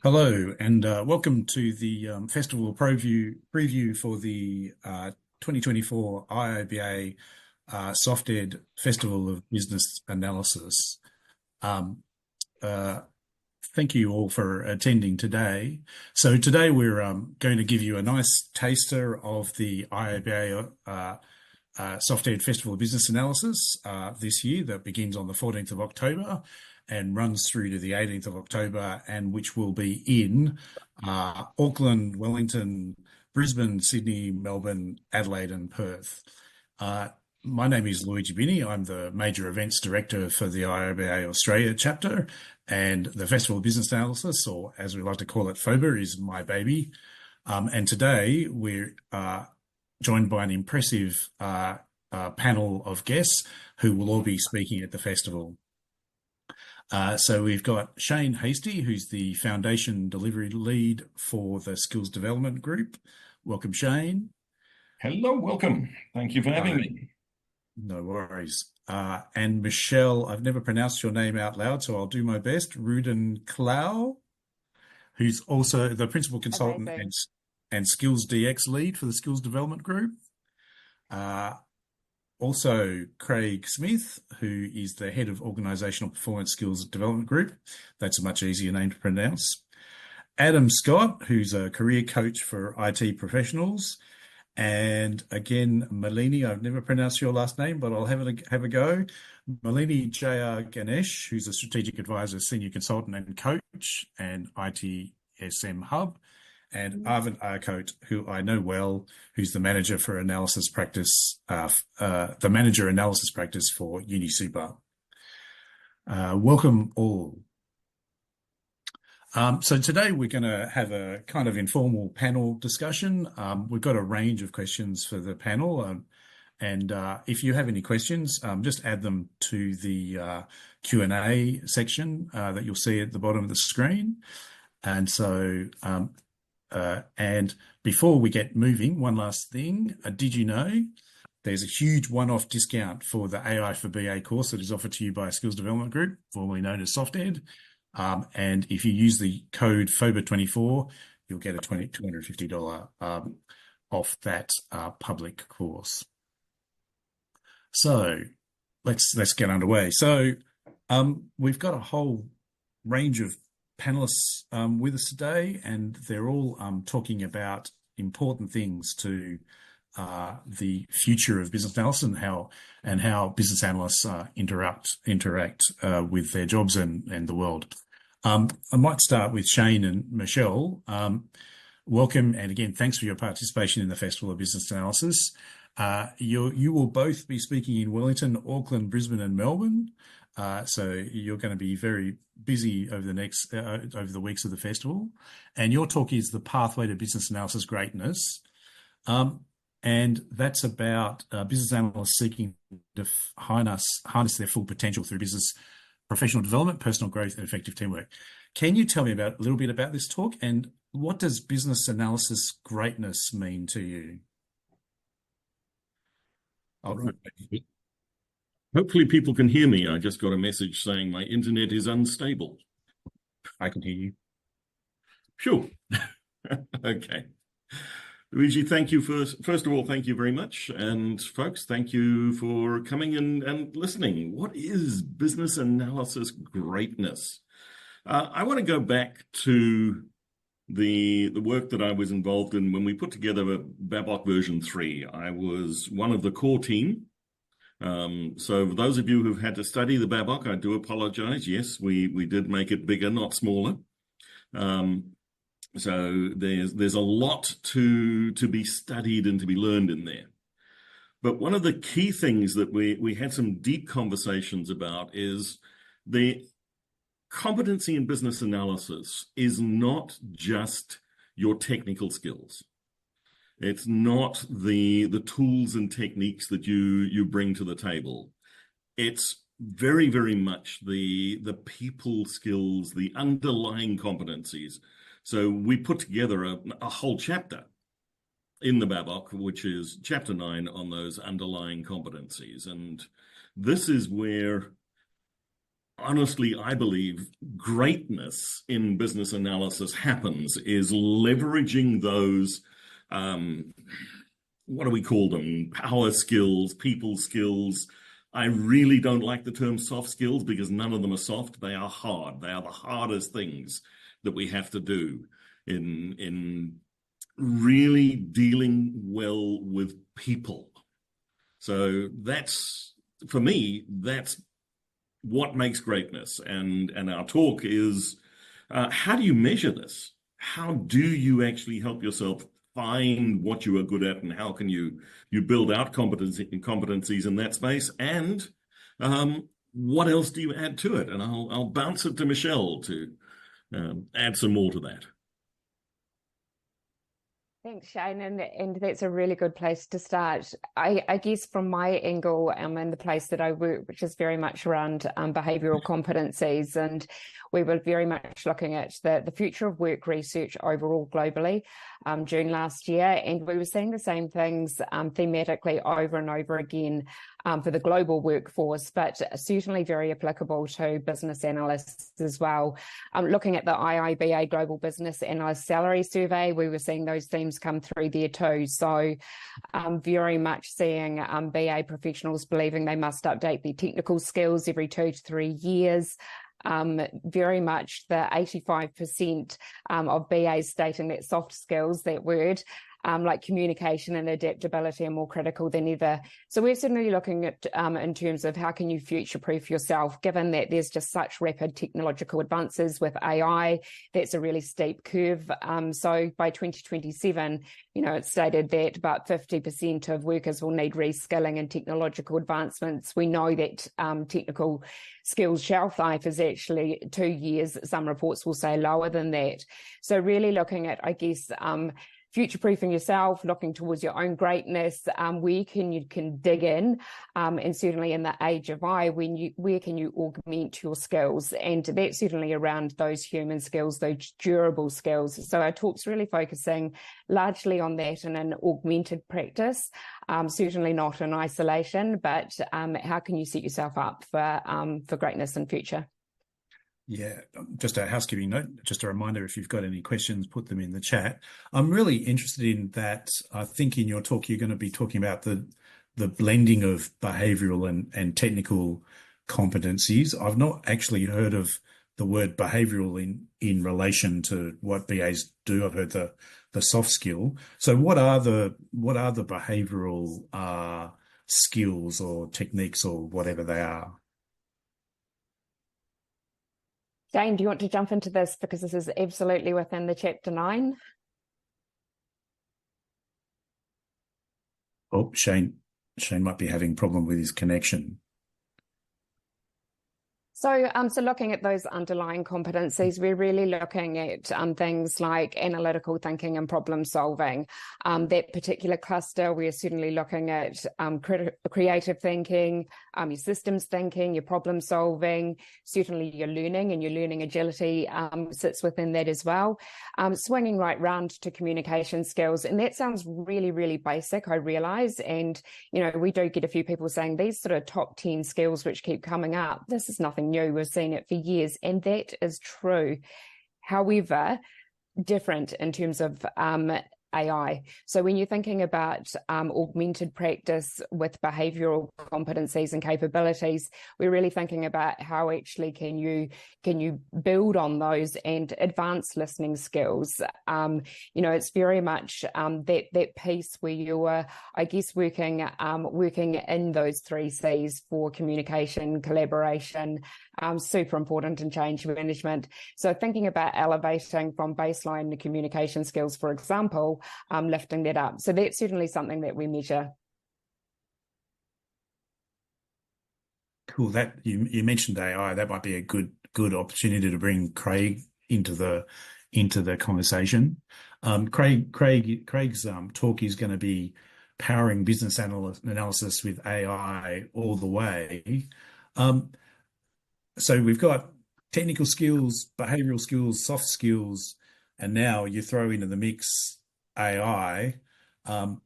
Hello, and welcome to the festival preview for the 2024 IIBA SoftEd Festival of Business Analysis. Um, uh, Thank you all for attending today. So today we're going to give you a nice taster of the IIBA SoftEd Festival of Business Analysis this year that begins on the 14th of October and runs through to the 18th of October, and which will be in Auckland, Wellington, Brisbane, Sydney, Melbourne, Adelaide, and Perth. My name is Luigi Bini. I'm the Major Events Director for the IIBA Australia chapter, and the Festival of Business Analysis, or as we like to call it, FOBA, is my baby. And today we're joined by an impressive panel of guests who will all be speaking at the festival. So we've got Shane Hasty, who's the Foundation Delivery Lead for the Skills Development Group. Welcome, Shane. Hello, welcome. Thank you for having me. No worries. And Michelle, I've never pronounced your name out loud, so I'll do my best. Rudin Clow, who's also the Principal Consultant and Skills DX Lead for the Skills Development Group. Also, Craig Smith, who is the Head of Organisational Performance Skills Development Group. That's a much easier name to pronounce. Adam Scott, who's a career coach for IT professionals. And again, Malini, I've never pronounced your last name, but I'll have a go. Malini J.R. Ganesh, who's a Strategic Advisor, Senior Consultant and Coach, and ITSM Hub. And Arvind Arcote, who I know well, who's the Manager for Analysis Practice, the Manager Analysis Practice for UniSuper. Welcome all. So today we're going to have a kind of informal panel discussion. We've got a range of questions for the panel. And if you have any questions, just add them to the Q&A section that you'll see at the bottom of the screen. And so, and before we get moving, one last thing. Did you know there's a huge one-off discount for the AI for BA course that is offered to you by Skills Development Group, formerly known as SoftEd? And if you use the code FOBA24, you'll get a $250 off that public course. So let's get underway. So we've got a whole range of panelists with us today, and they're all talking about important things to the future of business analysis and how business analysts interact with their jobs and the world. I might start with Shane and Michelle. Welcome, and again, thanks for your participation in the Festival of Business Analysis. You will both be speaking in Wellington, Auckland, Brisbane, and Melbourne. So you're going to be very busy over the weeks of the festival. And your talk is The Pathway to Business Analysis Greatness. And that's about business analysts seeking to harness their full potential through business professional development, personal growth, and effective teamwork. Can you tell me a little bit about this talk, and what does business analysis greatness mean to you? Hopefully people can hear me. I just got a message saying my internet is unstable. I can hear you. Sure. Okay. Luigi, thank you first of all, thank you very much. And folks, thank you for coming and listening. What is business analysis greatness? I want to go back to the work that I was involved in when we put together BABOK version 3. I was one of the core team. So for those of you who've had to study the BABOK, I do apologize. Yes, we did make it bigger, not smaller. So there's a lot to be studied and to be learned in there. But one of the key things that we had some deep conversations about is the competency in business analysis is not just your technical skills. It's not the tools and techniques that you bring to the table. It's very, very much the people skills, the underlying competencies. So we put together a whole chapter in the BABOK, which is chapter 9 on those underlying competencies. And this is where honestly, I believe greatness in business analysis happens is leveraging those, what do we call them? Power skills, people skills. I really don't like the term soft skills because none of them are soft. They are hard. They are the hardest things that we have to do in really dealing well with people. So that's, for me, that's what makes greatness. And our talk is, how do you measure this? How do you actually help yourself find what you are good at, and how can you build out competencies in that space? And what else do you add to it? And I'll bounce it to Michelle to add some more to that. Thanks, Shane, and that's a really good place to start. I guess from my angle, in the place that I work, which is very much around behavioural competencies, and we were very much looking at the future of work research overall globally June last year, and we were seeing the same things thematically over and over again for the global workforce, but certainly very applicable to business analysts as well. Looking at the IIBA Global Business Analyst Salary Survey, we were seeing those themes come through there too. So very much seeing BA professionals believing they must update their technical skills every 2 to 3 years. Very much the 85% of BAs stating that soft skills, that word, like communication and adaptability, are more critical than ever. So we're certainly looking at in terms of how can you future-proof yourself, given that there's just such rapid technological advances with AI. That's a really steep curve. So by 2027, it's stated that about 50% of workers will need reskilling and technological advancements. We know that technical skills shelf life is actually 2 years. Some reports will say lower than that. So really looking at, I guess, future-proofing yourself, looking towards your own greatness, where you can dig in, and certainly in the age of AI, where can you augment your skills? And that's certainly around those human skills, those durable skills. So our talk's really focusing largely on that in an augmented practice, certainly not in isolation, but how can you set yourself up for greatness in future? Yeah, just a housekeeping note, just a reminder, if you've got any questions, put them in the chat. I'm really interested in that. I think in your talk, you're going to be talking about the blending of behavioural and technical competencies. I've not actually heard of the word behavioural in relation to what BAs do. I've heard the soft skill. So what are the behavioural skills or techniques or whatever they are? Jane, do you want to jump into this, because this is absolutely within the chapter 9? Oh, Shane might be having a problem with his connection. So looking at those underlying competencies, we're really looking at things like analytical thinking and problem solving. That particular cluster, we're certainly looking at creative thinking, your systems thinking, your problem solving, certainly your learning, and your learning agility sits within that as well. Swinging right round to communication skills. And that sounds really, really basic, I realise. And, we do get a few people saying these sort of top 10 skills which keep coming up. This is nothing new. We've seen it for years, and that is true. However, different in terms of AI. So when you're thinking about augmented practice with behavioural competencies and capabilities, we're really thinking about how actually can you build on those and advance listening skills. It's very much that piece where you are, I guess, working in those 3 C's for communication, collaboration, super important in change management. So thinking about elevating from baseline the communication skills, for example, lifting that up. So that's certainly something that we measure. Cool. That you mentioned AI. That might be a good opportunity to bring Craig into the conversation. Craig's talk is going to be powering business analysis with AI all the way. So we've got technical skills, behavioural skills, soft skills, and now you throw into the mix AI. Can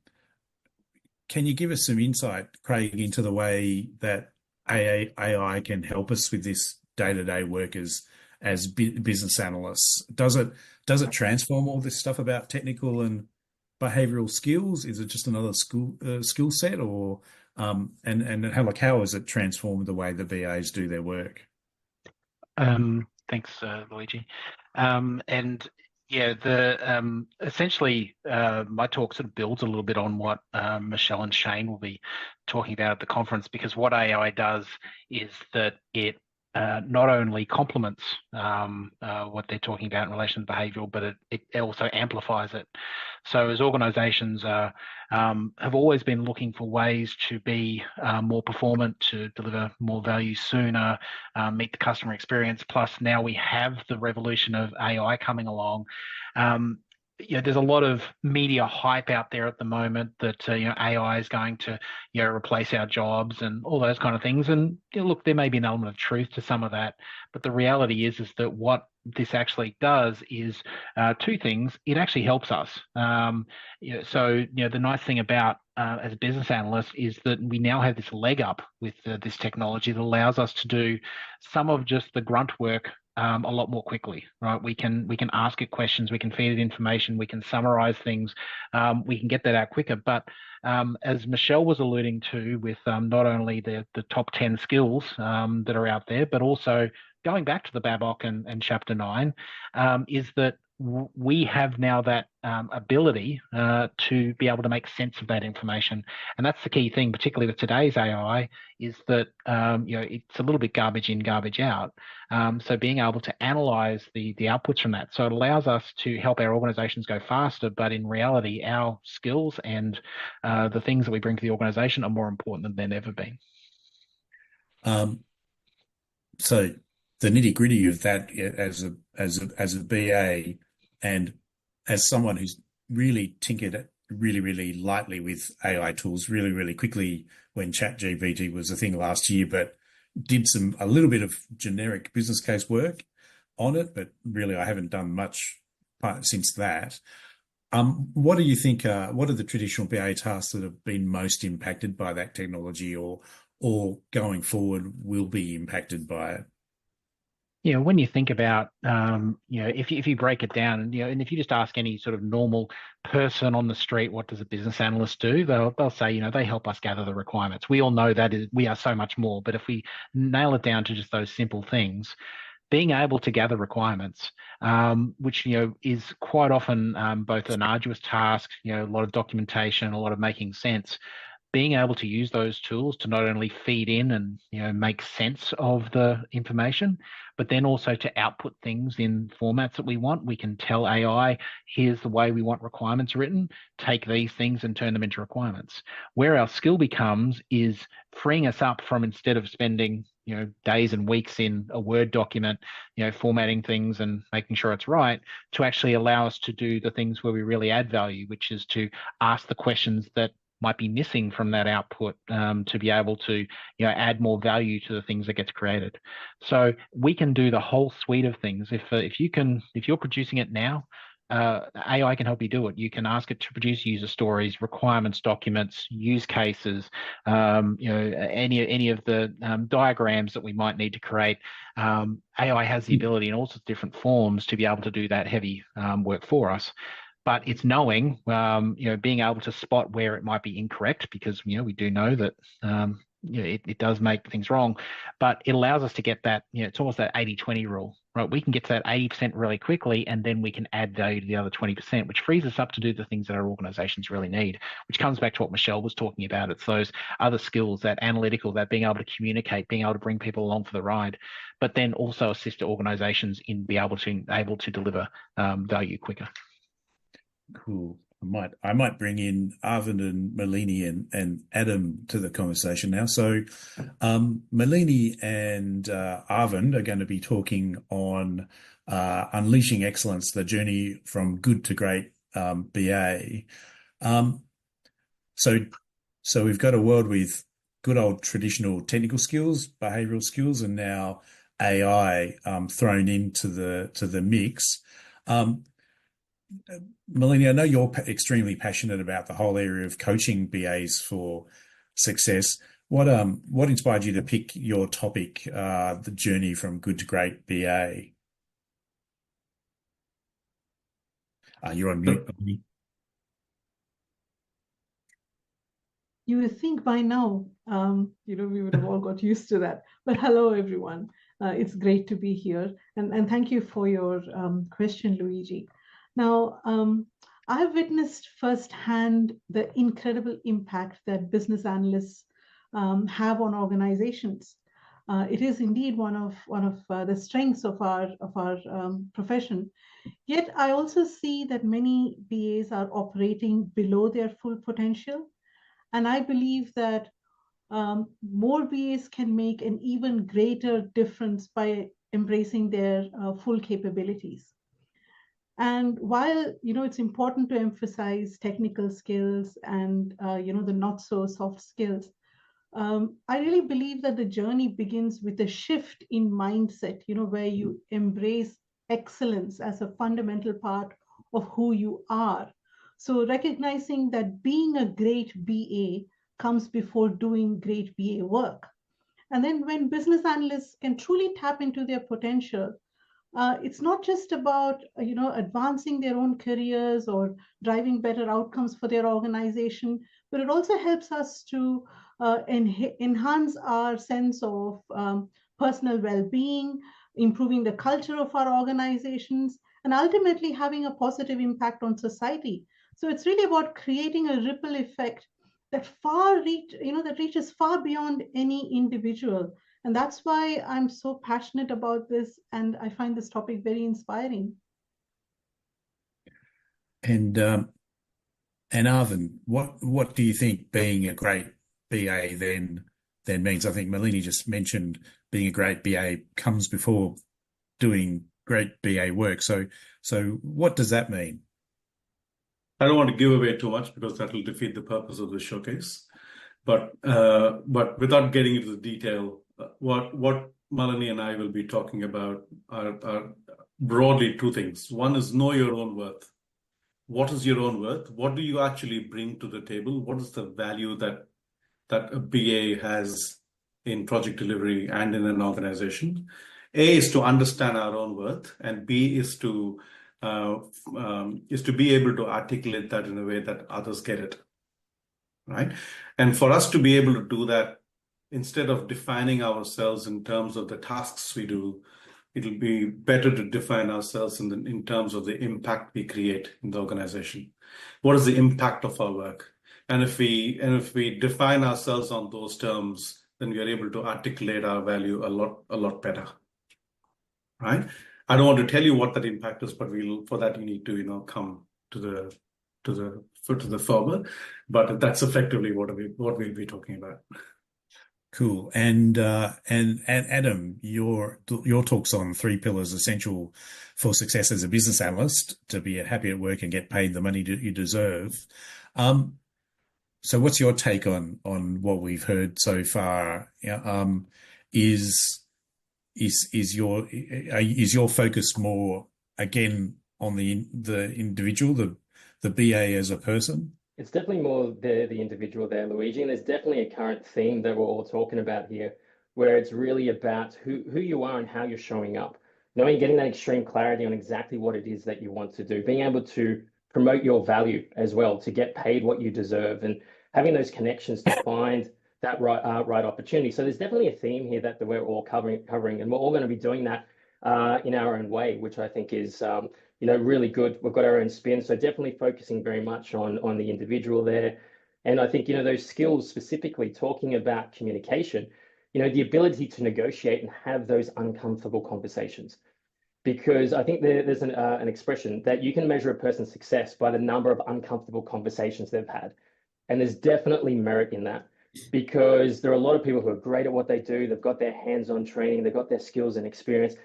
you give us some insight, Craig, into the way that AI can help us with this day-to-day work as business analysts. Does it transform all this stuff about technical and behavioral skills? Is it just another skill set, or and how has it transformed the way the BAs do their work? Thanks, Luigi. And yeah, the essentially my talk sort of builds a little bit on what Michelle and Shane will be talking about at the conference, because what AI does is that it not only complements what they're talking about in relation to behavioural, but it also amplifies it. So as organisations have always been looking for ways to be more performant, to deliver more value sooner, meet the customer experience, plus now we have the revolution of AI coming along. There's a lot of media hype out there at the moment that AI is going to replace our jobs and all those kind of things. And look, there may be an element of truth to some of that, but the reality is that what this actually does is two things. It actually helps us. So the nice thing about as a business analyst is that we now have this leg up with this technology that allows us to do some of just the grunt work a lot more quickly, right? We can ask it questions, we can feed it information, we can summarize things, we can get that out quicker. But as Michelle was alluding to, with not only the top 10 skills that are out there, but also going back to the Babok and Chapter 9, is that we have now that ability to be able to make sense of that information. And that's the key thing, particularly with today's AI, is that it's a little bit garbage in, garbage out. So being able to analyze the outputs from that. So it allows us to help our organizations go faster, but in reality, our skills and the things that we bring to the organization are more important than they've ever been. So the nitty-gritty of that, as a BA and as someone who's really tinkered really lightly with AI tools really quickly when ChatGPT was a thing last year, but did a little bit of generic business case work on it, but really I haven't done much since that. What do you think? What are the traditional BA tasks that have been most impacted by that technology, or going forward will be impacted by it? When you think about, if you break it down, and if you just ask any sort of normal person on the street, what does a business analyst do? They'll say, they help us gather the requirements. We all know that we are so much more, but if we nail it down to just those simple things, being able to gather requirements, which is quite often both an arduous task, a lot of documentation, a lot of making sense. Being able to use those tools to not only feed in and make sense of the information, but then also to output things in formats that we want. We can tell AI, here's the way we want requirements written, take these things and turn them into requirements. Where our skill becomes is freeing us up from, instead of spending days and weeks in a Word document, formatting things and making sure it's right, to actually allow us to do the things where we really add value, which is to ask the questions that might be missing from that output, to be able to add more value to the things that gets created. So we can do the whole suite of things. If you're producing it now, AI can help you do it. You can ask it to produce user stories, requirements documents, use cases, any of the diagrams that we might need to create. AI has the ability in all sorts of different forms to be able to do that heavy work for us. But it's knowing, being able to spot where it might be incorrect, because we do know that it does make things wrong, but it allows us to get that. It's almost that 80-20 rule, right? We can get to that 80% really quickly, and then we can add value to the other 20%, which frees us up to do the things that our organizations really need. Which comes back to what Michelle was talking about. It's those other skills, that analytical, that being able to communicate, being able to bring people along for the ride, but then also assist organizations in be able to deliver value quicker. Cool. I might bring in Arvind and Malini and Adam to the conversation now. So Malini and Arvind are going to be talking on unleashing excellence, the journey from good to great BA. So we've got a world with good old traditional technical skills, behavioral skills, and now AI thrown into the mix. Malini, I know you're extremely passionate about the whole area of coaching BAs for success. What inspired you to pick your topic, the journey from good to great BA? You're on mute. You would think by now, we would have all got used to that. But hello, everyone. It's great to be here. And thank you for your question, Luigi. Now, I've witnessed firsthand the incredible impact that business analysts have on organizations. It is indeed one of the strengths of our profession. Yet I also see that many BAs are operating below their full potential. And I believe that more BAs can make an even greater difference by embracing their full capabilities. And while it's important to emphasize technical skills and the not so soft skills, I really believe that the journey begins with a shift in mindset, where you embrace excellence as a fundamental part of who you are. So recognizing that being a great BA comes before doing great BA work. And then when business analysts can truly tap into their potential, it's not just about advancing their own careers or driving better outcomes for their organization, but it also helps us to enhance our sense of personal well-being, improving the culture of our organizations, and ultimately having a positive impact on society. So it's really about creating a ripple effect that that reaches far beyond any individual. And that's why I'm so passionate about this, and I find this topic very inspiring. And Arvind, what do you think being a great BA then means? I think Malini just mentioned being a great BA comes before doing great BA work. So what does that mean? I don't want to give away too much because that will defeat the purpose of the showcase. But without getting into the detail, what Malini and I will be talking about are broadly two things. One is know your own worth. What is your own worth? What do you actually bring to the table? What is the value that a BA has in project delivery and in an organization? A is to understand our own worth, and B is to be able to articulate that in a way that others get it, right? And for us to be able to do that, instead of defining ourselves in terms of the tasks we do, it'll be better to define ourselves in terms of the impact we create in the organization. What is the impact of our work? And if we define ourselves on those terms, then we are able to articulate our value a lot better, right? I don't want to tell you what that impact is, but for that you need to come to the forward. But that's effectively what we'll be talking about. Cool. And Adam, your talk's on 3 pillars essential for success as a business analyst to be happy at work and get paid the money you deserve. So what's your take on what we've heard so far? Is your focus more again on the individual, the BA as a person? It's definitely more the individual there, Luigi, and there's definitely a current theme that we're all talking about here, where it's really about who you are and how you're showing up. Getting that extreme clarity on exactly what it is that you want to do, being able to promote your value as well, to get paid what you deserve, and having those connections to find that right opportunity. So there's definitely a theme here that we're all covering, and we're all going to be doing that in our own way, which I think is really good. We've got our own spin, so definitely focusing very much on the individual there. And I think those skills, specifically talking about communication, the ability to negotiate and have those uncomfortable conversations. Because I think there's an expression that you can measure a person's success by the number of uncomfortable conversations they've had. And there's definitely merit in that, because there are a lot of people who are great at what they do. They've got their hands-on training, they've got their skills and experience,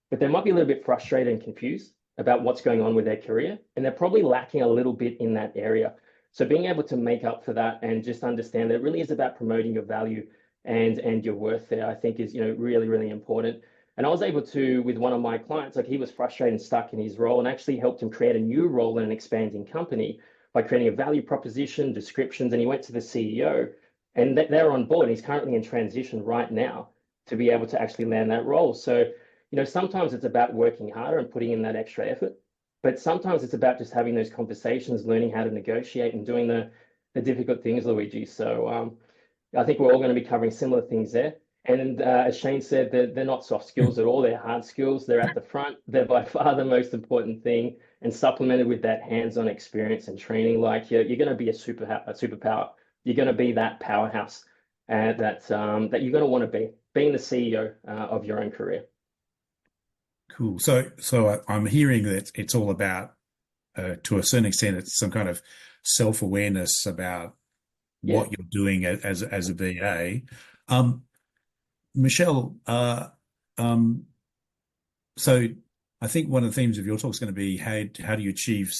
but they might be a little bit frustrated and confused about what's going on with their career. And they're probably lacking a little bit in that area. So being able to make up for that and just understand that it really is about promoting your value and your worth there, I think is, really, really important. And I was able to, with one of my clients, he was frustrated and stuck in his role, and actually helped him create a new role in an expanding company by creating a value proposition, descriptions, and he went to the CEO and they're on board. He's currently in transition right now to be able to actually land that role. So, sometimes it's about working harder and putting in that extra effort, but sometimes it's about just having those conversations, learning how to negotiate and doing the difficult things, Luigi. So I think we're all going to be covering similar things there. And as Shane said, they're not soft skills at all. They're hard skills. They're at the front. They're by far the most important thing. And supplemented with that hands-on experience and training, like you're going to be a superpower. You're going to be that powerhouse that you're going to want to be, being the CEO of your own career. Cool. So I'm hearing that it's all about, to a certain extent, it's some kind of self-awareness about what you're doing as a BA. Michelle, so I think one of the themes of your talk is going to be how do you achieve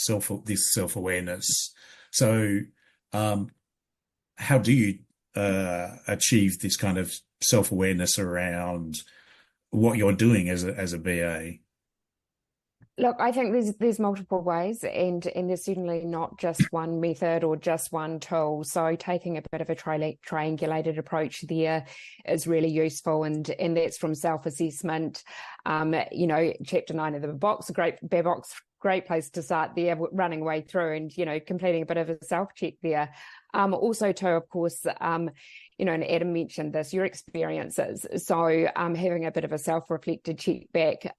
this self-awareness? So how do you achieve this kind of self-awareness around what you're doing as a BA? Look, I think there's multiple ways, and there's certainly not just one method or just one tool. So taking a bit of a triangulated approach there is really useful, and that's from self-assessment. Chapter 9 of the box, great place to start there, running way through and completing a bit of a self-check there. Also, too, of course, and Adam mentioned this, your experiences. So having a bit of a self-reflected check back,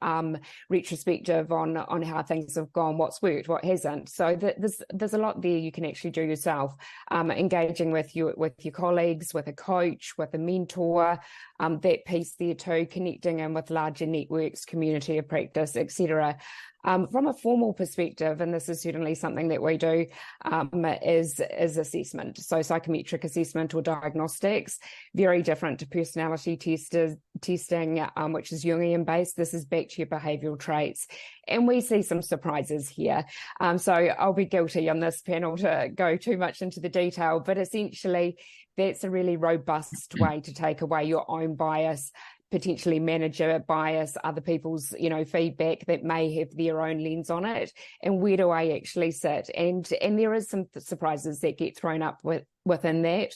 retrospective on how things have gone, what's worked, what hasn't. So there's a lot there you can actually do yourself, engaging with your colleagues, with a coach, with a mentor, that piece there too, connecting in with larger networks, community of practice, etc. From a formal perspective, and this is certainly something that we do, is assessment. So psychometric assessment or diagnostics, very different to personality testing, which is Jungian based. This is back to your behavioural traits. And we see some surprises here. So I'll be guilty on this panel to go too much into the detail, but essentially that's a really robust way to take away your own bias, potentially manager bias, other people's, feedback that may have their own lens on it, and where do I actually sit? And there is some surprises that get thrown up within that.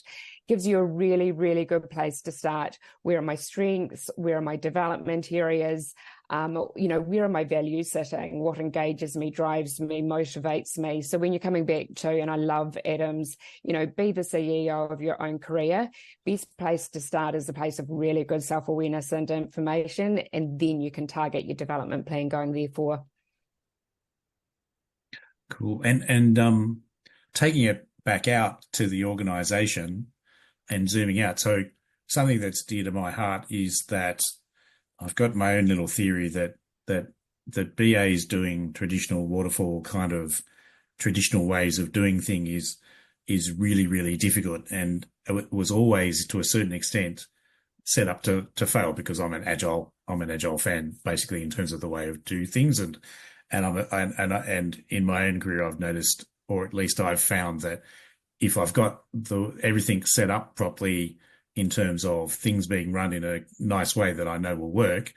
Gives you a really, really good place to start. Where are my strengths? Where are my development areas? Where are my values sitting? What engages me, drives me, motivates me? So when you're coming back to, and I love Adam's, be the CEO of your own career, best place to start is a place of really good self-awareness and information, and then you can target your development plan going therefore. Cool. And taking it back out to the organization and zooming out. So something that's dear to my heart is that I've got my own little theory that BAs doing traditional waterfall kind of traditional ways of doing things is really, really difficult. And it was always, to a certain extent, set up to fail, because I'm an agile fan, basically, in terms of the way of do things. And in my own career, I've noticed, or at least I've found, that if I've got everything set up properly in terms of things being run in a nice way that I know will work,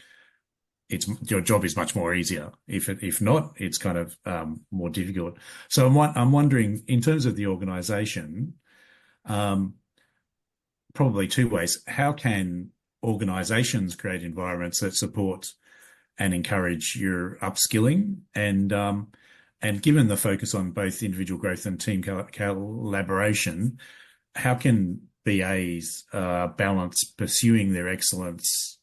your job is much more easier. If not, it's kind of more difficult. So I'm wondering, in terms of the organization, probably two ways. How can organizations create environments that support and encourage your upskilling? And given the focus on both individual growth and team collaboration, how can BAs balance pursuing their excellence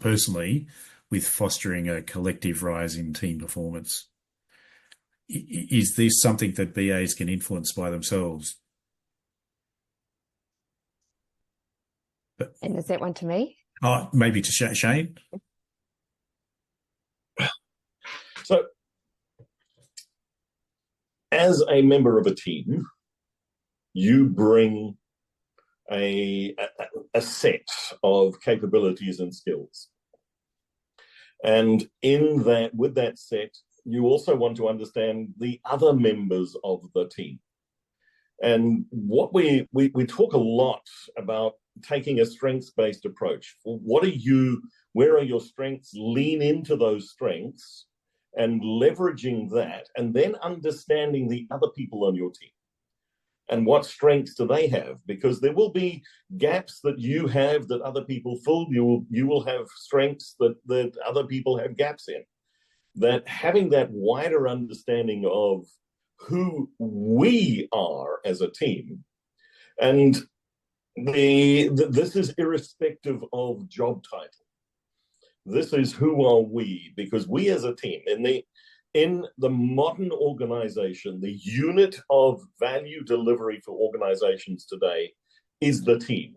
personally with fostering a collective rise in team performance? Is this something that BAs can influence by themselves? And is that one to me? Maybe to Shane? So, as a member of a team, you bring a set of capabilities and skills. And with that set, you also want to understand the other members of the team. And what we talk a lot about taking a strengths-based approach. Where are your strengths? Lean into those strengths and leveraging that, and then understanding the other people on your team. and what strengths do they have? Because there will be gaps that you have that other people fill. You will have strengths that other people have gaps in. That having that wider understanding of who we are as a team, and this is irrespective of job title. This is who are we, because we as a team, in the modern organization, the unit of value delivery for organizations today is the team.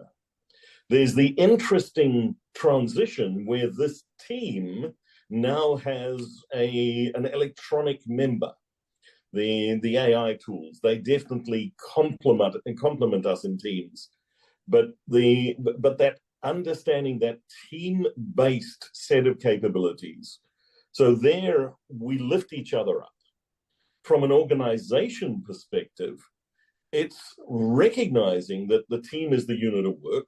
There's the interesting transition where this team now has an electronic member. The AI tools, they definitely complement us in teams, but that understanding that team-based set of capabilities. So there we lift each other up. From an organization perspective, it's recognizing that the team is the unit of work.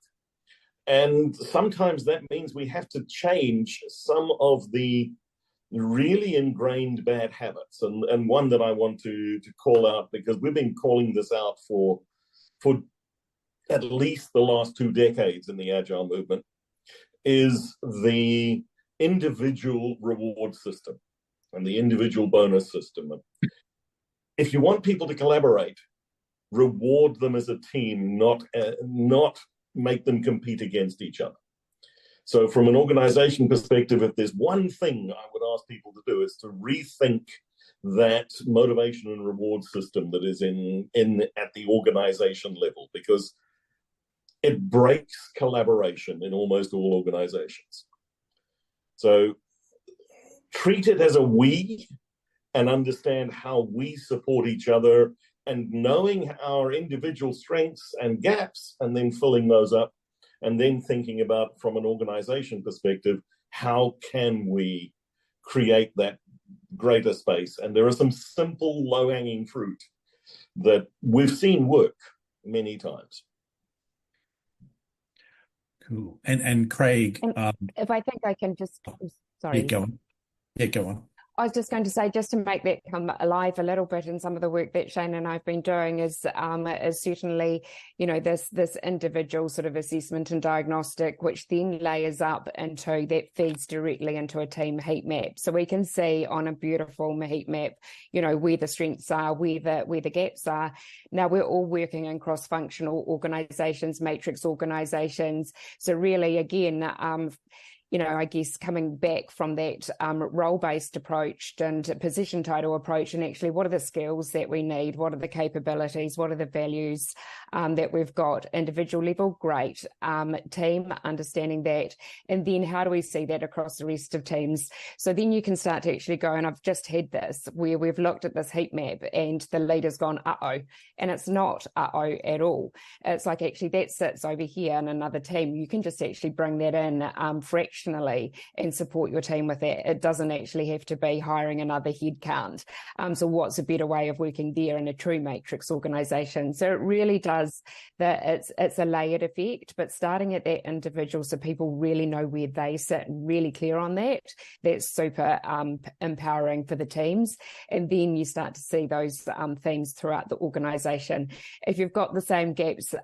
And sometimes that means we have to change some of the really ingrained bad habits. And one that I want to call out, because we've been calling this out for at least the last 2 decades in the Agile movement, is the individual reward system and the individual bonus system. If you want people to collaborate, reward them as a team, not make them compete against each other. So from an organization perspective, if there's one thing I would ask people to do, is to rethink that motivation and reward system that is at the organization level, because it breaks collaboration in almost all organizations. So treat it as a we, and understand how we support each other, and knowing our individual strengths and gaps, and then filling those up, and then thinking about, from an organization perspective, how can we create that greater space? And there are some simple low-hanging fruit that we've seen work many times. Cool. And Craig, if I think I can just, sorry. Yeah, go on. Yeah, go on. I was just going to say, just to make that come alive a little bit in some of the work that Shane and I've been doing, is certainly, this individual sort of assessment and diagnostic, which then layers up into, that feeds directly into a team heat map. So we can see on a beautiful heat map, where the strengths are, where the gaps are. Now we're all working in cross-functional organizations, matrix organizations. So really, again, I guess coming back from that role-based approach and position title approach, and actually what are the skills that we need, what are the capabilities, what are the values that we've got, individual level, great, team, understanding that, and then how do we see that across the rest of teams? So then you can start to actually go, and I've just had this, where we've looked at this heat map and the leader's gone, uh-oh, and it's not uh-oh at all. It's like, actually that sits over here in another team. You can just actually bring that in fractionally and support your team with that. It doesn't actually have to be hiring another head count. So what's a better way of working there in a true matrix organization? So it really does it's a layered effect, but starting at that individual, so people really know where they sit and really clear on that, that's super empowering for the teams. And then you start to see those themes throughout the organization. If you've got the same gaps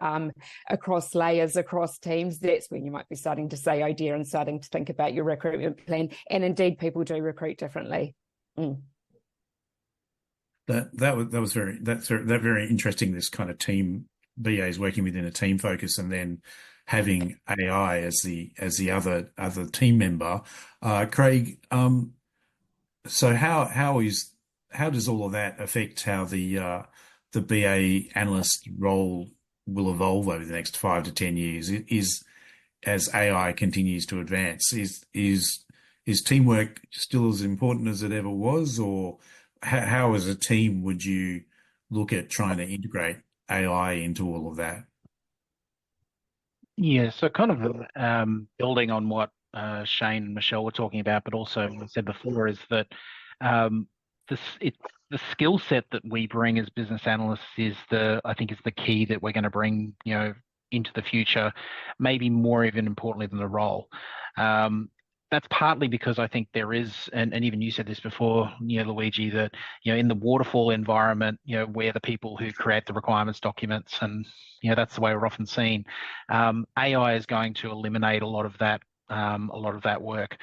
across layers, across teams, that's when you might be starting to say, oh dear, and starting to think about your recruitment plan. And indeed, people do recruit differently. That's very interesting. This kind of team, BAs working within a team focus, and then having AI as the other team member. Craig, so how does all of that affect how the BA analyst role will evolve over the next 5 to 10 years? As AI continues to advance, is teamwork still as important as it ever was, or how as a team would you look at trying to integrate AI into all of that? Yeah, so kind of building on what Shane and Michelle were talking about, but also what I said before, is that the skill set that we bring as business analysts I think is the key that we're going to bring, into the future, maybe more even importantly than the role. that's partly because I think there is, and even you said this before, Luigi, that, in the waterfall environment, we're the people who create the requirements documents, and, that's the way we're often seen. AI is going to eliminate a lot of that work.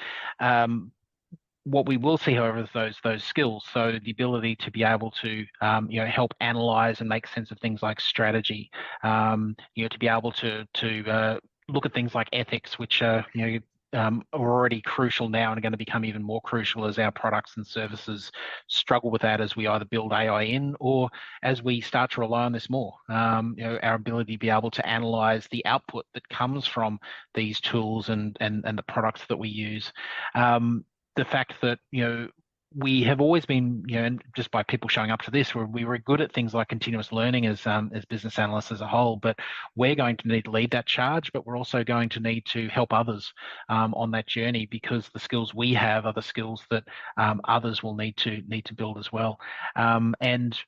What we will see, however, is those skills. So the ability to be able to, help analyze and make sense of things like strategy, to be able to look at things like ethics, which are, are already crucial now and are going to become even more crucial as our products and services struggle with that, as we either build AI in or as we start to rely on this more. Our ability to be able to analyze the output that comes from these tools and the products that we use. The fact that, we have always been, and just by people showing up to this, we were good at things like continuous learning as business analysts as a whole, but we're going to need to lead that charge, but we're also going to need to help others on that journey, because the skills we have are the skills that others will need to build as well. And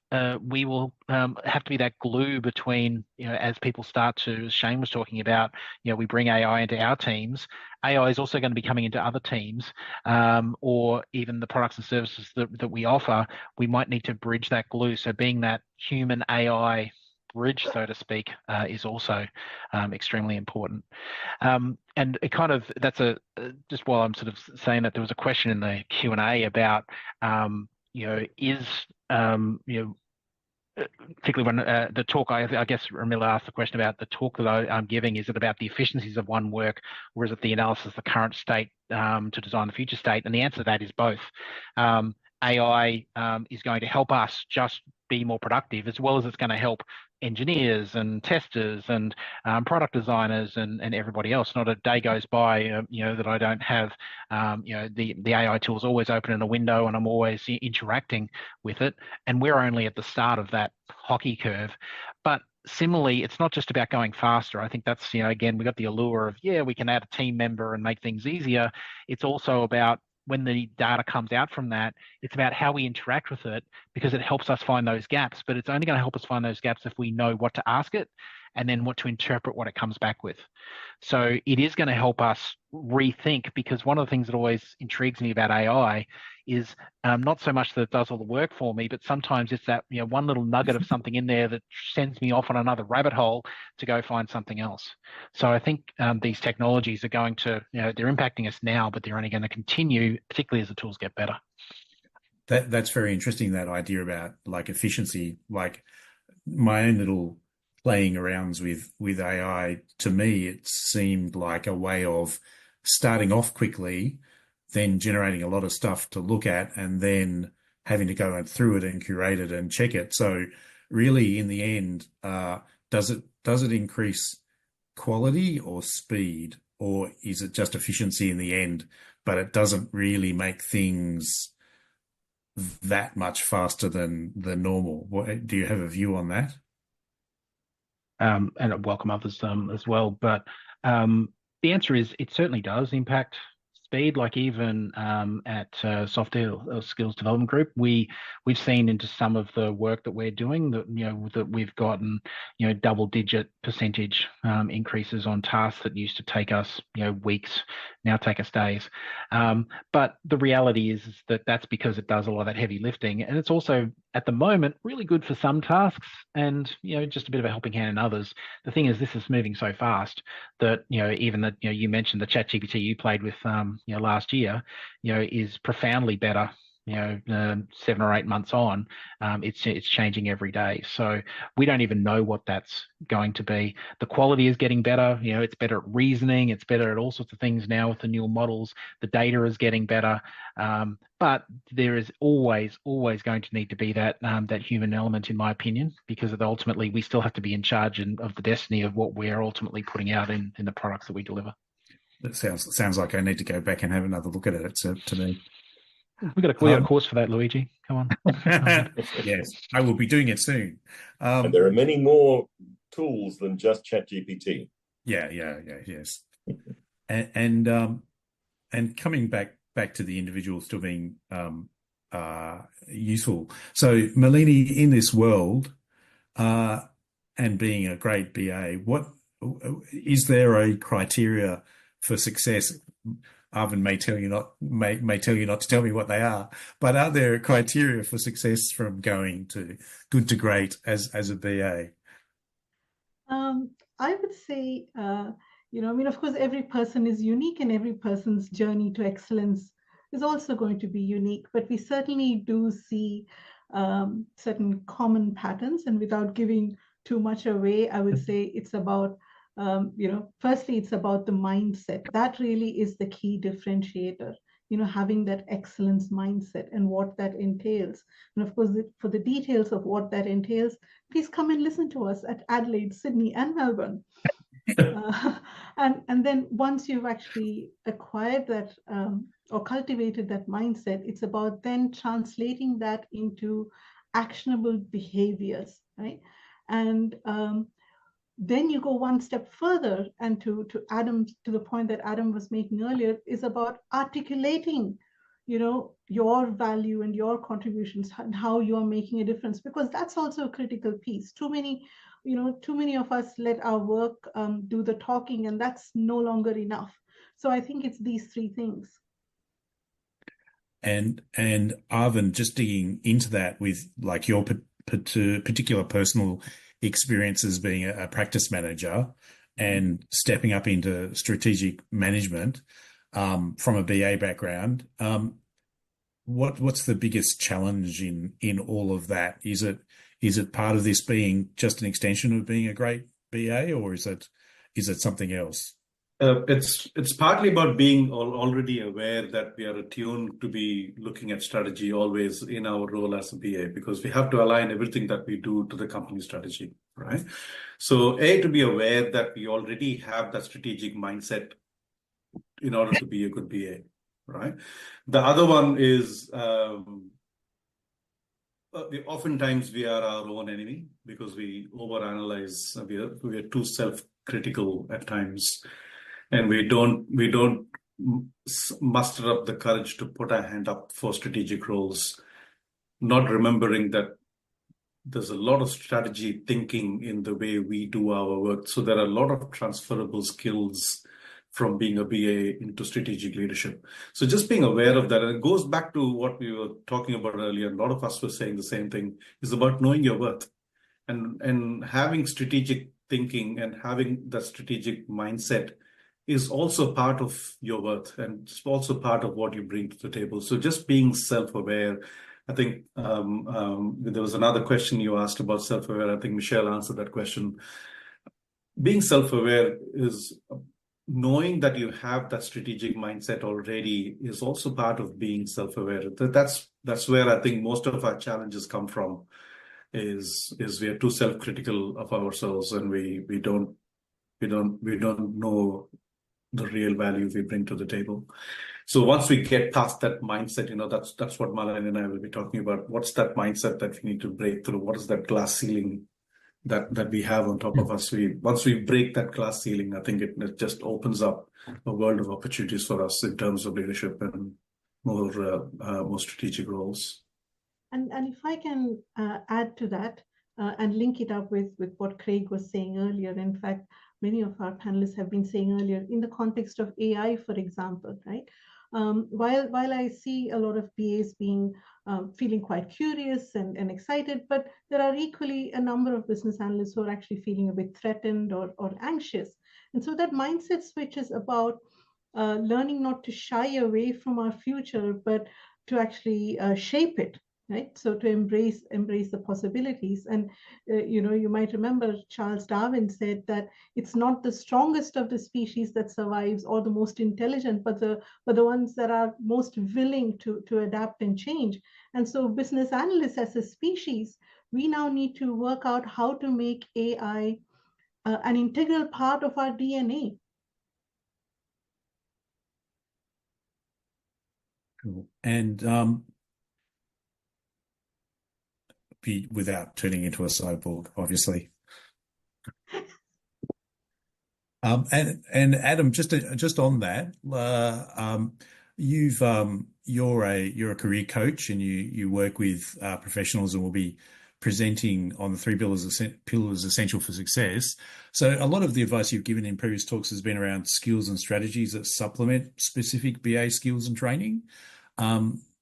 we will have to be that glue between, as people start to, as Shane was talking about, we bring AI into our teams. AI is also going to be coming into other teams, or even the products and services that we offer. We might need to bridge that glue. So being that human AI bridge, so to speak, is also extremely important. And it kind of, just while I'm sort of saying that, there was a question in the Q&A about, particularly when the talk, I guess Ramila asked the question about the talk that I'm giving, is it about the efficiencies of one work, or is it the analysis of the current state to design the future state? And the answer to that is both. AI is going to help us just be more productive, as well as it's going to help engineers and testers and product designers and everybody else. Not a day goes by, that I don't have, the AI tool is always open in a window and I'm always interacting with it. And we're only at the start of that hockey curve. But similarly, it's not just about going faster. I think that's, again, we got the allure of, we can add a team member and make things easier. It's also about, when the data comes out from that, it's about how we interact with it, because it helps us find those gaps. But it's only going to help us find those gaps if we know what to ask it and then what to interpret what it comes back with. So it is going to help us rethink, because one of the things that always intrigues me about AI is not so much that it does all the work for me, but sometimes it's that, one little nugget of something in there that sends me off on another rabbit hole to go find something else. So I think these technologies are going to, they're impacting us now, but they're only going to continue, particularly as the tools get better. That's very interesting, that idea about like efficiency. Like my own little playing arounds with AI, to me, it seemed like a way of starting off quickly, then generating a lot of stuff to look at, and then having to go through it and curate it and check it. So really, in the end, does it increase quality or speed, or is it just efficiency in the end, but it doesn't really make things that much faster than normal? Do you have a view on that? And I welcome others as well. But the answer is, it certainly does impact speed. Like even at Software Skills Development Group, we've seen into some of the work that we're doing that, that we've gotten, double-digit percentage increases on tasks that used to take us, weeks, now take us days. But the reality is that that's because it does a lot of that heavy lifting, and it's also, at the moment, really good for some tasks, and just a bit of a helping hand in others. The thing is, this is moving so fast that even that, you mentioned the ChatGPT you played with last year, is profoundly better. 7 or 8 months on, it's changing every day. So we don't even know what that's going to be. The quality is getting better. It's better at reasoning. It's better at all sorts of things now with the newer models. The data is getting better. But there is always going to need to be that human element, in my opinion, because ultimately we still have to be in charge of the destiny of what we're ultimately putting out in the products that we deliver. That sounds like I need to go back and have another look at it. To me. We got a course for that, Luigi. Come on. Yes, I will be doing it soon. And there are many more tools than just ChatGPT. Yes. and coming back to the individual still being useful. So, Malini, in this world, and being a great BA, what is there a criteria for success? Arvin may tell you not to tell me what they are, but are there criteria for success from going to good to great as a BA? I would say, I mean, of course, every person is unique and every person's journey to excellence is also going to be unique, but we certainly do see certain common patterns. And without giving too much away, I would say it's about, firstly, it's about the mindset. That really is the key differentiator, having that excellence mindset and what that entails. And of course, for the details of what that entails, please come and listen to us at Adelaide, Sydney, and Melbourne. And then once you've actually acquired that or cultivated that mindset, it's about then translating that into actionable behaviors, right? And then you go one step further, and to the point that Adam was making earlier, is about articulating, your value and your contributions and how you are making a difference, because that's also a critical piece. Too many of us let our work do the talking, and that's no longer enough. So I think it's these three things. And Arvin, just digging into that with like your particular personal experiences being a practice manager and stepping up into strategic management from a BA background, what's the biggest challenge in all of that? Is it part of this being just an extension of being a great BA, or is it something else? It's partly about being already aware that we are attuned to be looking at strategy always in our role as a BA, because we have to align everything that we do to the company strategy, right? So to be aware that we already have that strategic mindset in order to be a good BA, right? The other one is oftentimes we are our own enemy because we overanalyze. We are too self-critical at times. And we don't muster up the courage to put our hand up for strategic roles, not remembering that there's a lot of strategy thinking in the way we do our work. So there are a lot of transferable skills from being a BA into strategic leadership. So just being aware of that, and it goes back to what we were talking about earlier. A lot of us were saying the same thing, is about knowing your worth and having strategic thinking and having that strategic mindset is also part of your worth, and it's also part of what you bring to the table. So just being self-aware. I think there was another question you asked about self-aware. I think Michelle answered that question. Being self-aware is knowing that you have that strategic mindset already is also part of being self-aware. That's where I think most of our challenges come from, is we are too self-critical of ourselves, and we don't know the real value we bring to the table. So once we get past that mindset, that's what Malain and I will be talking about. What's that mindset that we need to break through? What is that glass ceiling that we have on top of us? Once we break that glass ceiling, I think it just opens up a world of opportunities for us in terms of leadership and more strategic roles. And if I can add to that and link it up with what Craig was saying earlier. In fact, many of our panelists have been saying earlier, in the context of AI, for example, right? While I see a lot of BAs feeling quite curious and excited, but there are equally a number of business analysts who are actually feeling a bit threatened or anxious. And so that mindset switch is about learning not to shy away from our future, but to actually shape it. Right, so to embrace the possibilities. And you might remember Charles Darwin said that it's not the strongest of the species that survives or the most intelligent, but the ones that are most willing to adapt and change. And so business analysts as a species, we now need to work out how to make AI an integral part of our DNA. Cool. And without turning into a cyborg, obviously. And Adam, just on that, you're a career coach, and you work with professionals, and we'll be presenting on the three pillars essential for success. So a lot of the advice you've given in previous talks has been around skills and strategies that supplement specific BA skills and training.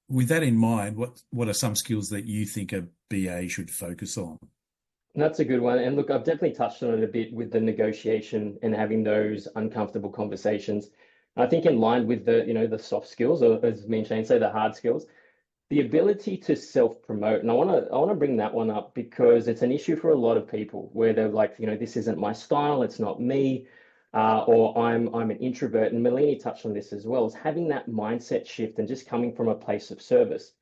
With that in mind, what are some skills that you think a BA should focus on? That's a good one. And look, I've definitely touched on it a bit with the negotiation and having those uncomfortable conversations. I think in line with the soft skills, or as me and Shane say, the hard skills, the ability to self-promote. And I want to bring that one up because it's an issue for a lot of people where they're like, this isn't my style, it's not me, or I'm an introvert. And Melanie touched on this as well, is having that mindset shift and just coming from a place of service.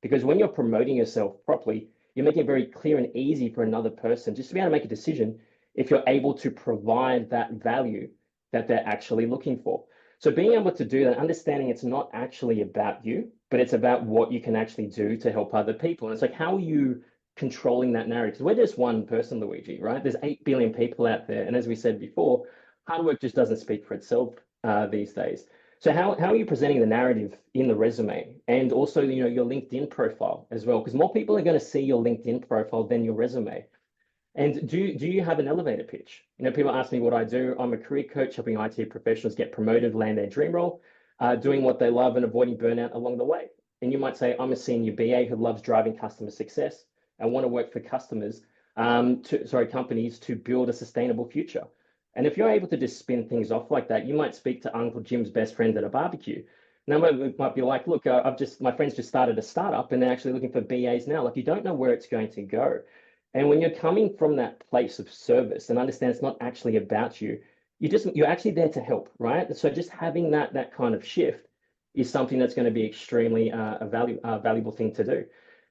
Because when you're promoting yourself properly, you're making it very clear and easy for another person just to be able to make a decision if you're able to provide that value that they're actually looking for. So being able to do that, understanding it's not actually about you, but it's about what you can actually do to help other people. And it's like, how are you controlling that narrative? Because we're just one person, Luigi, right? There's 8 billion people out there. And as we said before, hard work just doesn't speak for itself these days. So how are you presenting the narrative in the resume and also, your LinkedIn profile as well? Because more people are going to see your LinkedIn profile than your resume. And do you have an elevator pitch? People ask me what I do. I'm a career coach helping IT professionals get promoted, land their dream role, doing what they love and avoiding burnout along the way. And you might say, I'm a senior BA who loves driving customer success and want to work for companies to build a sustainable future. And if you're able to just spin things off like that, you might speak to Uncle Jim's best friend at a barbecue. Now, it might be like, look, my friends just started a startup and they're actually looking for BAs now. Like, you don't know where it's going to go. And when you're coming from that place of service and understand it's not actually about you, you're actually there to help, right? So just having that kind of shift is something that's going to be extremely a valuable thing to do.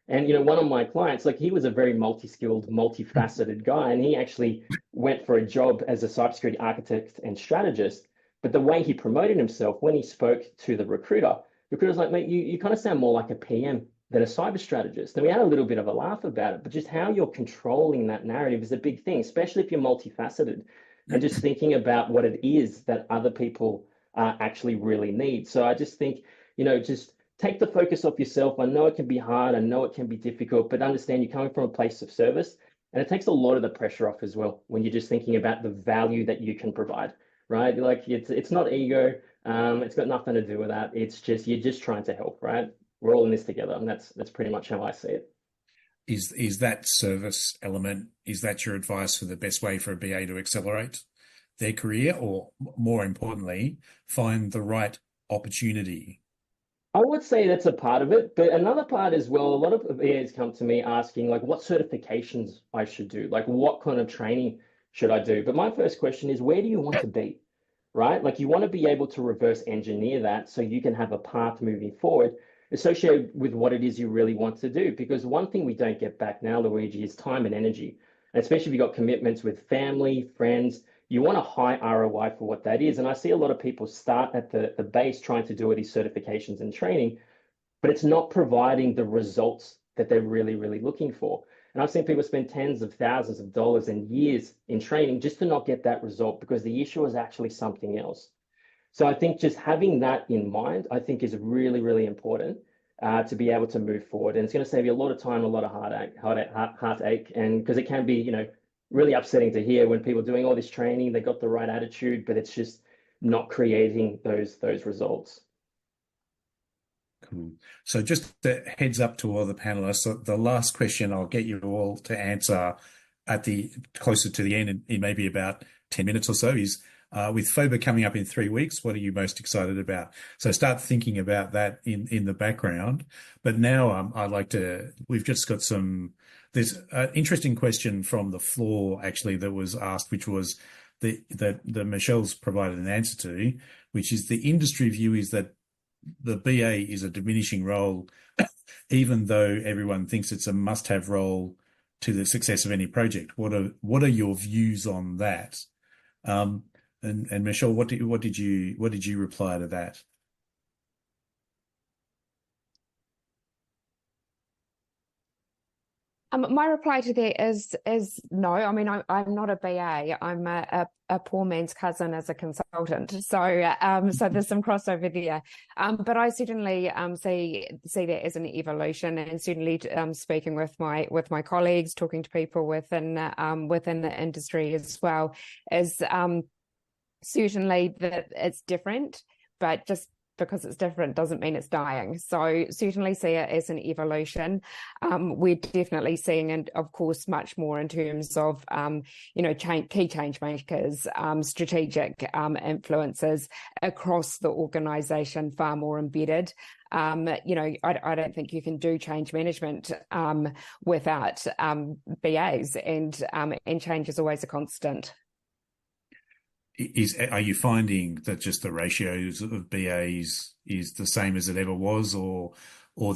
And one of my clients, like, he was a very multi-skilled, multifaceted guy, and he actually went for a job as a cybersecurity architect and strategist. But the way he promoted himself, when he spoke to the recruiter was like, mate, you kind of sound more like a PM than a cyber strategist. And we had a little bit of a laugh about it, but just how you're controlling that narrative is a big thing, especially if you're multifaceted and just thinking about what it is that other people actually really need. So I just think, just take the focus off yourself. I know it can be hard. I know it can be difficult, but understand you're coming from a place of service. And it takes a lot of the pressure off as well when you're just thinking about the value that you can provide, right? Like, it's not ego. It's got nothing to do with that. It's just, you're just trying to help, right? We're all in this together. And that's pretty much how I see it. Is that service element, is that your advice for the best way for a BA to accelerate their career, or more importantly, find the right opportunity? I would say that's a part of it, but another part as well, a lot of BAs come to me asking like what certifications I should do, like what kind of training should I do? But my first question is, where do you want to be, right? Like, you want to be able to reverse engineer that so you can have a path moving forward associated with what it is you really want to do. Because one thing we don't get back now, Luigi, is time and energy. And especially if you've got commitments with family, friends, you want a high ROI for what that is. And I see a lot of people start at the base trying to do all these certifications and training, but it's not providing the results that they're really, really looking for. And I've seen people spend tens of thousands of dollars and years in training just to not get that result because the issue is actually something else. So I think just having that in mind, I think is really, really important to be able to move forward. And it's going to save you a lot of time, a lot of heartache, and because it can be, really upsetting to hear when people are doing all this training, they got the right attitude, but it's just not creating those results. Cool. So just a heads up to all the panelists. So the last question I'll get you all to answer at the closer to the end in maybe about 10 minutes or so is, with FOBA coming up in 3 weeks, what are you most excited about? So start thinking about that in the background. But now we've just got there's an interesting question from the floor actually that was asked, which was that Michelle's provided an answer to, which is the industry view is that the BA is a diminishing role, even though everyone thinks it's a must-have role to the success of any project. What are your views on that? And Michelle, what did you reply to that? My reply to that is no. I mean, I'm not a BA. I'm a poor man's cousin as a consultant. So there's some crossover there. But I certainly see that as an evolution, and certainly speaking with my colleagues, talking to people within the industry as well, is certainly that it's different, but just because it's different doesn't mean it's dying. So certainly see it as an evolution. We're definitely seeing, and of course, much more in terms of, key change makers, strategic influencers across the organisation, far more embedded. I don't think you can do change management without BAs, and change is always a constant. Are you finding that just the ratios of BAs is the same as it ever was, or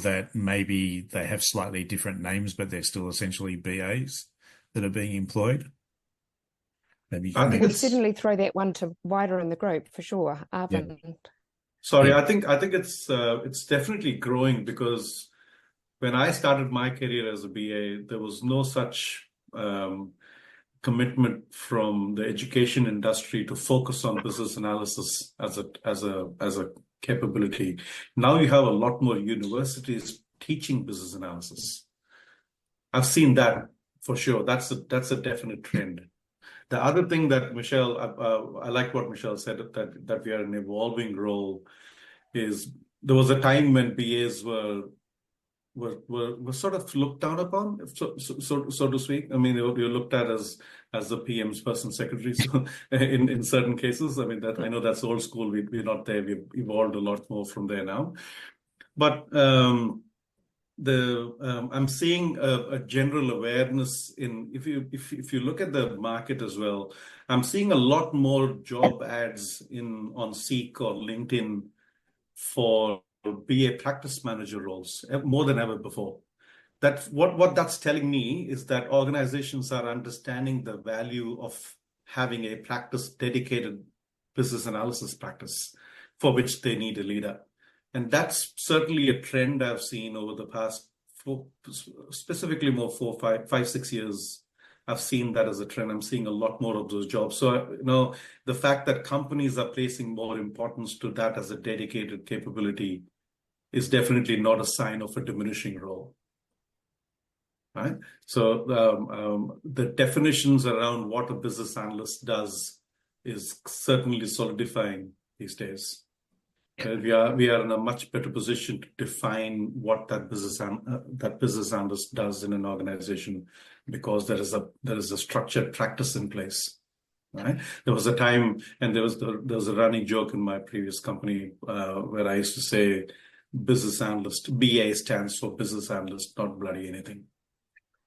that maybe they have slightly different names, but they're still essentially BAs that are being employed? I think it's certainly throw that one to wider in the group for sure. Sorry, I think it's definitely growing, because when I started my career as a BA, there was no such commitment from the education industry to focus on business analysis as a capability. Now you have a lot more universities teaching business analysis. I've seen that for sure. That's a definite trend. The other thing that Michelle, I like what Michelle said, that we are in an evolving role, is there was a time when BAs were sort of looked down upon, so to speak. I mean, you're looked at as the PM's personal secretary. So in certain cases, I mean, that I know that's old school. We're not there. We've evolved a lot more from there now. But I'm seeing a general awareness in, if you look at the market as well, I'm seeing a lot more job ads on Seek or LinkedIn for BA practice manager roles, more than ever before. That what that's telling me is that organizations are understanding the value of having a dedicated business analysis practice for which they need a leader. And that's certainly a trend I've seen over the past specifically more 5, 6 years. I've seen that as a trend. I'm seeing a lot more of those jobs. So, the fact that companies are placing more importance to that as a dedicated capability is definitely not a sign of a diminishing role, right? So the definitions around what a business analyst does is certainly solidifying these days. We are in a much better position to define what that business analyst does in an organization, because there is a structured practice in place. Right? There was a time, and there was a running joke in my previous company where I used to say, business analyst, BA stands for business analyst, not bloody anything.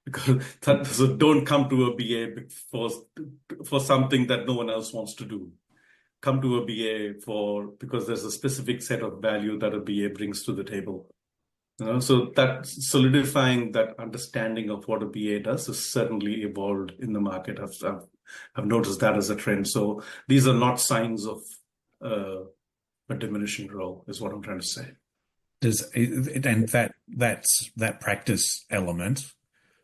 Because so don't come to a BA for something that no one else wants to do. Come to a BA because there's a specific set of value that a BA brings to the table. So that solidifying that understanding of what a BA does has certainly evolved in the market. I've noticed that as a trend. So these are not signs of a diminishing role, is what I'm trying to say. That practice element,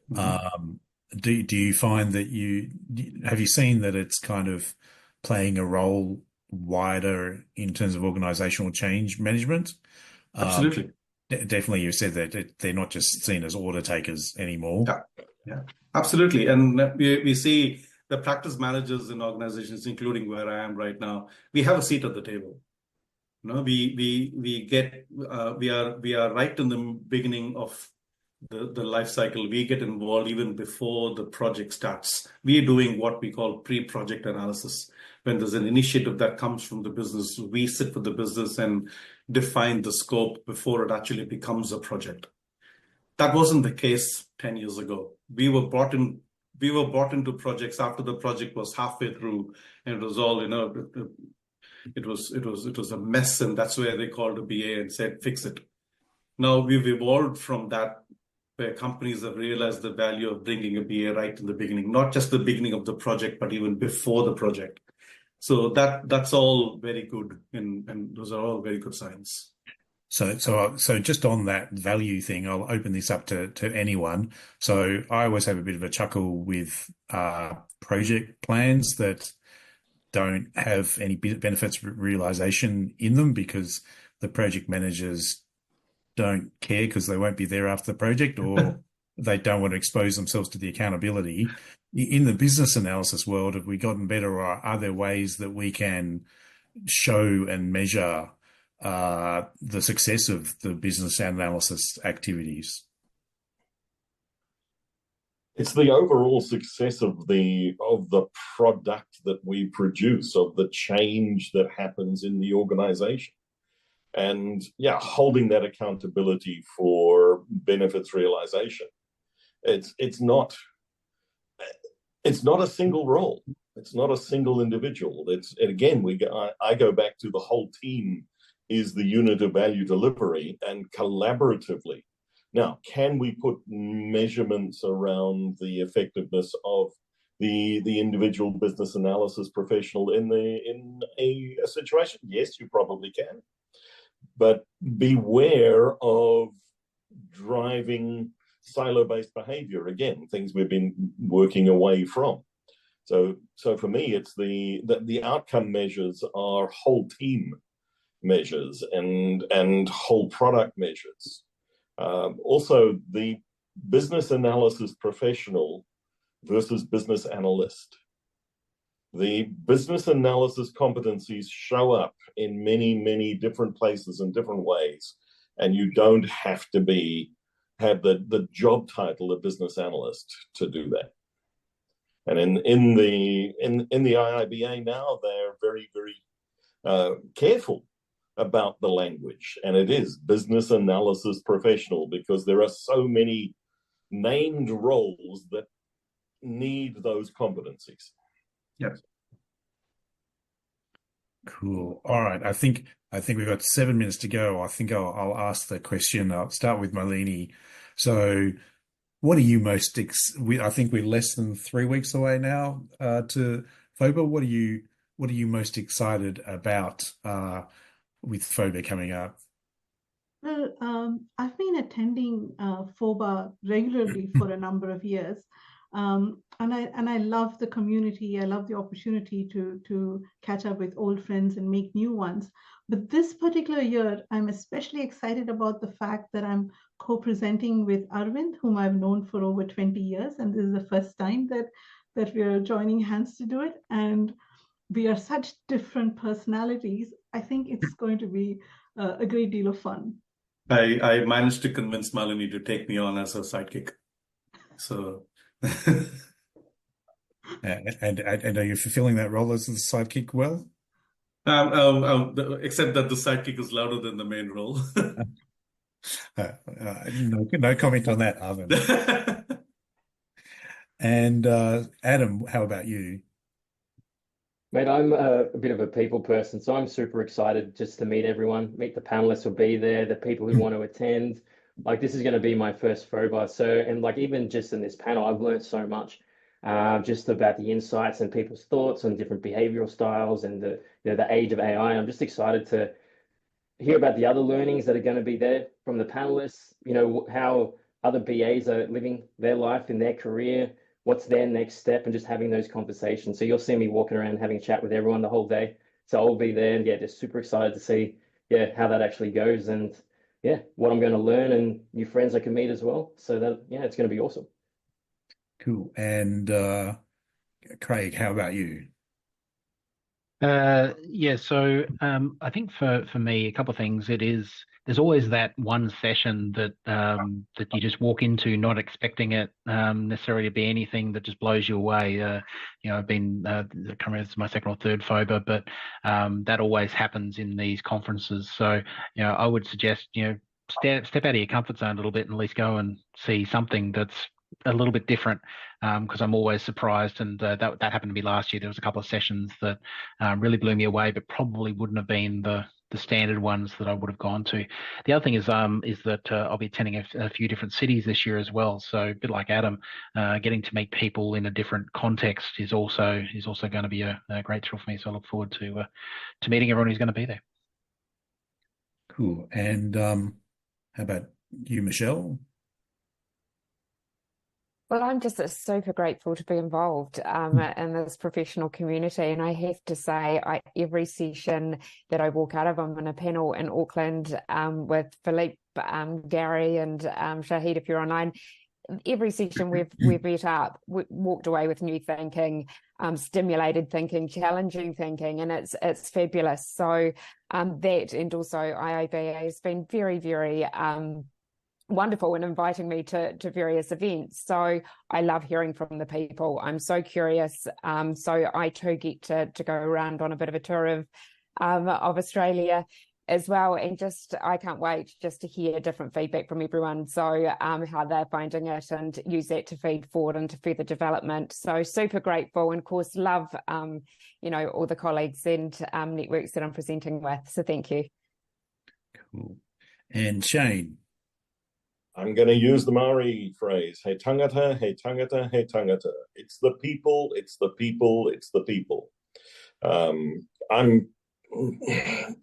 do you find that have you seen that it's kind of playing a role wider in terms of organizational change management? Absolutely. Definitely, you said that they're not just seen as order takers anymore. Yeah, absolutely. And we see the practice managers in organizations, including where I am right now, we have a seat at the table. We are right in the beginning of the life cycle. We get involved even before the project starts. We are doing what we call pre-project analysis. When there's an initiative that comes from the business, we sit with the business and define the scope before it actually becomes a project. That wasn't the case 10 years ago. We were brought into projects after the project was halfway through, and it was all, it was a mess, and that's where they called a BA and said, fix it. Now we've evolved from that, where companies have realized the value of bringing a BA right in the beginning, not just the beginning of the project, but even before the project. So that's all very good, and those are all very good signs. So just on that value thing, I'll open this up to anyone. So I always have a bit of a chuckle with project plans that don't have any benefits realization in them because the project managers don't care because they won't be there after the project, or they don't want to expose themselves to the accountability. In the business analysis world, have we gotten better, or are there ways that we can show and measure the success of the business analysis activities? It's the overall success of the product that we produce, of the change that happens in the organization. And yeah, holding that accountability for benefits realization. It's not a single role. It's not a single individual. I go back to the whole team is the unit of value delivery, and collaboratively. Now, can we put measurements around the effectiveness of the individual business analysis professional in a situation? Yes, you probably can. But beware of driving silo-based behavior. Again, things we've been working away from. So for me, it's the outcome measures are whole team measures and whole product measures. Also, the business analysis professional versus business analyst. The business analysis competencies show up in many, many different places in different ways, and you don't have to have the job title of business analyst to do that. And in the IIBA now, they're very, very careful about the language, and it is business analysis professional, because there are so many named roles that need those competencies. Yes. Cool. All right. I think we've got 7 minutes to go. I think I'll ask the question. I'll start with Malini. So, what are you most? I think we're less than 3 weeks away now to FOBA. What are you most excited about with FOBA coming up? Well, I've been attending FOBA regularly for a number of years. And I love the community. I love the opportunity to catch up with old friends and make new ones. But this particular year, I'm especially excited about the fact that I'm co-presenting with Arvind, whom I've known for over 20 years. And this is the first time that we are joining hands to do it. And we are such different personalities. I think it's going to be a great deal of fun. I managed to convince Malini to take me on as a sidekick. So... and are you fulfilling that role as the sidekick well? Except that the sidekick is louder than the main role. No comment on that, Arvind. And Adam, how about you? Mate, I'm a bit of a people person, so I'm super excited just to meet everyone, meet the panelists who'll be there, the people who want to attend. Like, this is going to be my first FOBA. So, and like, even just in this panel, I've learned so much just about the insights and people's thoughts on different behavioral styles and the age of AI. I'm just excited to hear about the other learnings that are going to be there from the panelists, how other BAs are living their life in their career, what's their next step, and just having those conversations. So you'll see me walking around having a chat with everyone the whole day. So I'll be there, and just super excited to see how that actually goes, and what I'm going to learn, and new friends I can meet as well. So that it's going to be awesome. Cool. And Craig, how about you? So I think for me, a couple of things. There's always that one session that that you just walk into not expecting it necessarily to be anything that just blows you away. I've been coming as my second or third FOBA, but that always happens in these conferences. So I would suggest step out of your comfort zone a little bit and at least go and see something that's a little bit different, because I'm always surprised, and that happened to me last year. There was a couple of sessions that really blew me away, but probably wouldn't have been the standard ones that I would have gone to. The other thing is that I'll be attending a few different cities this year as well. So a bit like Adam, getting to meet people in a different context is also going to be a great thrill for me. So I look forward to meeting everyone who's going to be there. Cool. And how about you, Michelle? Well, I'm just super grateful to be involved in this professional community. And I have to say, every session that I walk out of, I'm on a panel in Auckland with Philippe, Gary, and Shahid, if you're online. Every session we've met up, walked away with new thinking, stimulated thinking, challenging thinking, and it's fabulous. So that, and also IIBA has been very, very wonderful in inviting me to various events. So I love hearing from the people. I'm so curious. So I too get to go around on a bit of a tour of Australia as well, and I can't wait just to hear different feedback from everyone. So how they're finding it, and use that to feed forward into further development. So super grateful, and of course love all the colleagues and networks that I'm presenting with. So thank you. Cool. And Shane. I'm going to use the Maori phrase, he tangata, he tangata, he tangata. It's the people, it's the people, it's the people. I'm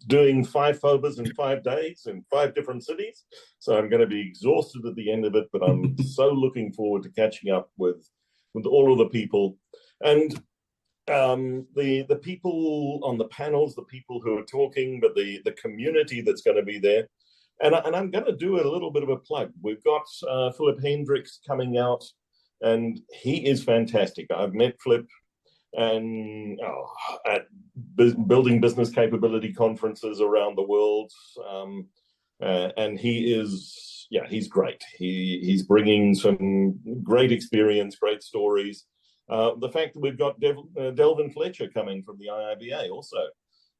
doing 5 FOBAs in 5 days in 5 different cities, so I'm going to be exhausted at the end of it, but I'm so looking forward to catching up with all of the people. And the people on the panels, the people who are talking, but the community that's going to be there. And I'm going to do a little bit of a plug. We've got Philip Hendricks coming out, and he is fantastic. I've met Flip at building business capability conferences around the world, and he's great. He's bringing some great experience, great stories. The fact that we've got Delvin Fletcher coming from the IIBA also.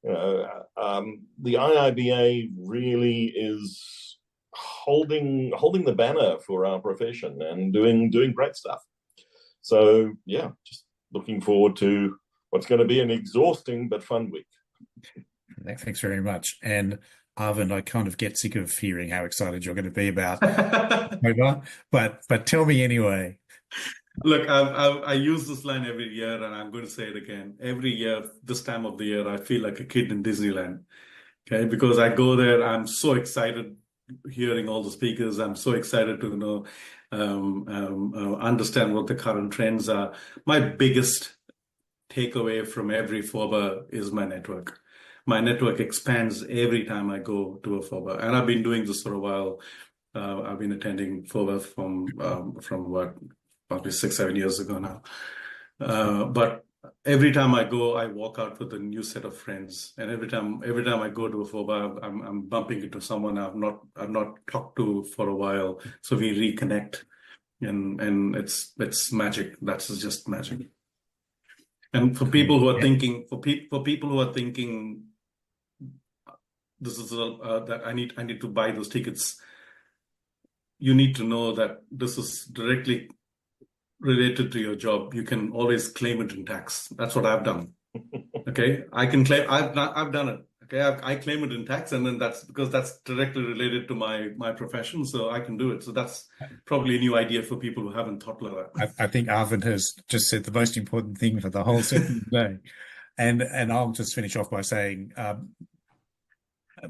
The IIBA really is holding the banner for our profession and doing great stuff. So yeah, just looking forward to what's going to be an exhausting but fun week. Thanks very much. And Arvind, I kind of get sick of hearing how excited you're going to be about October, but tell me anyway. Look, I use this line every year, and I'm going to say it again. Every year, this time of the year, I feel like a kid in Disneyland. Okay, because I go there, I'm so excited hearing all the speakers. I'm so excited to understand what the current trends are. My biggest takeaway from every FOBA is my network. My network expands every time I go to a FOBA, and I've been doing this for a while. I've been attending FOBA from what, probably 6-7 years ago now. But every time I go, I walk out with a new set of friends, and every time I go to a FOBA, I'm bumping into someone I've not talked to for a while. So we reconnect, and it's magic. That's just magic. And for people who are thinking, for people who are thinking, this is that I need to buy those tickets. You need to know that this is directly related to your job. You can always claim it in tax. That's what I've done. Okay, I can claim. I've done it. Okay, I claim it in tax, and then that's because that's directly related to my profession, so I can do it. So that's probably a new idea for people who haven't thought like that. I think Arvind has just said the most important thing for the whole session today, and I'll just finish off by saying,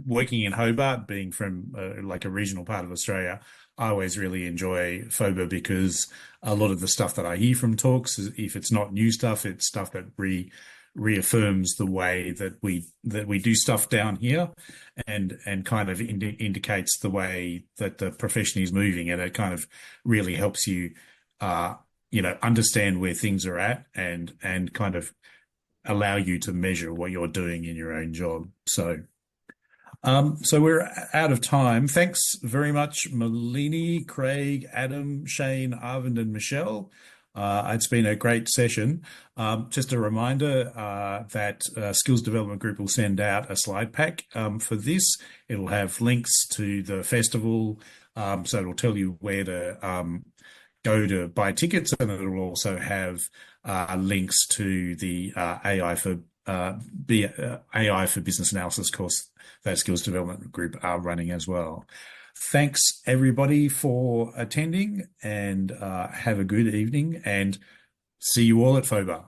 working in Hobart, being from like a regional part of Australia, I always really enjoy FOBA because a lot of the stuff that I hear from talks, if it's not new stuff, it's stuff that reaffirms the way that we do stuff down here, and kind of indicates the way that the profession is moving, and it kind of really helps you understand where things are at, and kind of allow you to measure what you're doing in your own job. So we're out of time. Thanks very much, Malini, Craig, Adam, Shane, Arvind, and Michelle. It's been a great session. Just a reminder that Skills Development Group will send out a slide pack for this. It'll have links to the festival, so it'll tell you where to go to buy tickets, and it'll also have links to the AI for Business Analysis course that Skills Development Group are running as well. Thanks everybody for attending, and have a good evening, and see you all at FOBA.